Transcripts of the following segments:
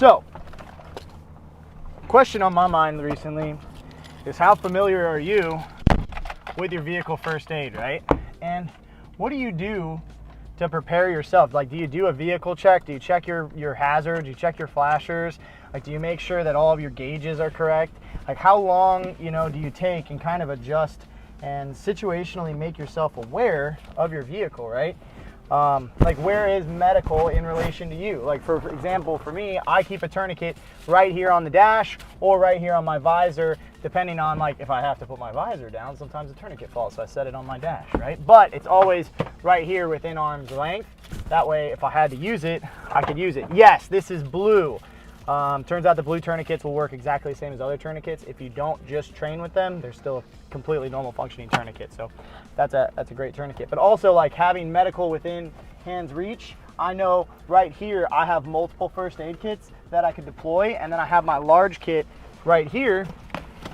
So, question on my mind recently is, how familiar are you with your vehicle first aid, right? And what do you do to prepare yourself? Like, do you do a vehicle check? Do you check your hazards? Do you check your flashers? Like, do you make sure that all of your gauges are correct? Like, how long, do you take and kind of adjust and situationally make yourself aware of your vehicle, right? Like, where is medical in relation to you? Like, for example, for me, I keep a tourniquet right here on the dash or right here on my visor, depending on, like, if I have to put my visor down, sometimes the tourniquet falls, so I set it on my dash, right? But it's always right here within arm's length. That way, if I had to use it, I could use it. Yes, this is blue. Turns out the blue tourniquets will work exactly the same as other tourniquets. If you don't just train with them, they're still a completely normal functioning tourniquet. So that's a great tourniquet. But also, like, having medical within hand's reach, I know right here I have multiple first aid kits that I could deploy, and then I have my large kit right here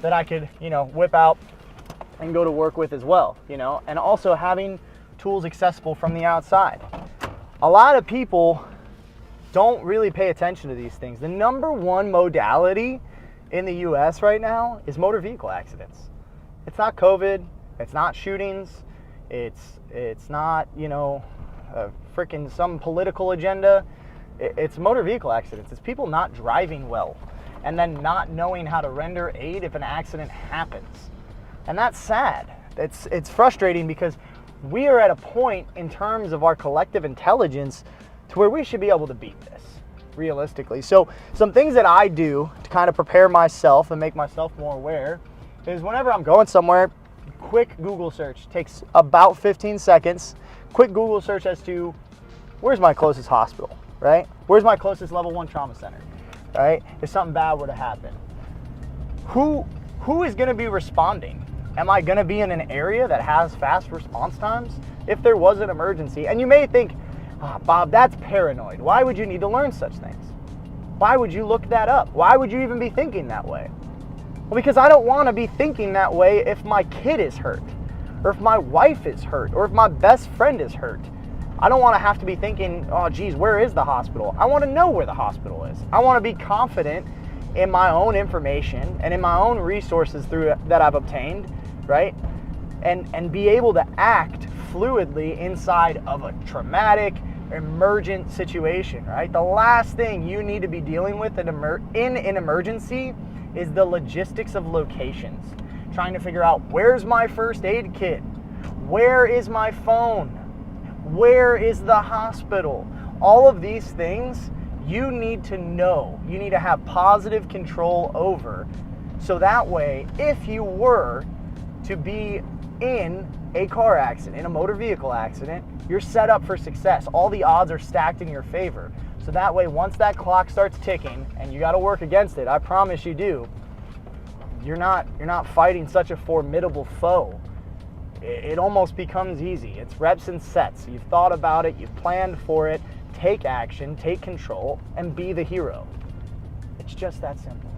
that I could, whip out and go to work with as well, and also having tools accessible from the outside. A lot of people don't really pay attention to these things. The number one modality in the US right now is motor vehicle accidents. It's not COVID, it's not shootings, it's not, freaking some political agenda. It's motor vehicle accidents. It's people not driving well and then not knowing how to render aid if an accident happens. And that's sad. It's frustrating because we are at a point in terms of our collective intelligence to where we should be able to beat this, realistically. So some things that I do to kind of prepare myself and make myself more aware is, whenever I'm going somewhere, quick Google search. Takes about 15 seconds. Quick Google search as to, where's my closest hospital, right? Where's my closest level 1 trauma center, right? If something bad were to happen. Who is gonna be responding? Am I gonna be in an area that has fast response times if there was an emergency? And you may think, Bob, that's paranoid. Why would you need to learn such things? Why would you look that up? Why would you even be thinking that way? Well, because I don't want to be thinking that way if my kid is hurt, or if my wife is hurt, or if my best friend is hurt. I don't want to have to be thinking, oh geez, where is the hospital? I want to know where the hospital is. I want to be confident in my own information and in my own resources that I've obtained, right? And be able to act fluidly inside of a traumatic, emergent situation, right? The last thing you need to be dealing with in an emergency is the logistics of locations. Trying to figure out, where's my first aid kit? Where is my phone? Where is the hospital? All of these things you need to know. You need to have positive control over. So that way, if you were to be in a car accident, in a motor vehicle accident, you're set up for success. All the odds are stacked in your favor. So that way, once that clock starts ticking, and you got to work against it, I promise you do, you're not fighting such a formidable foe. It almost becomes easy. It's reps and sets. You've thought about it, you've planned for it. Take action, take control, and be the hero. It's just that simple.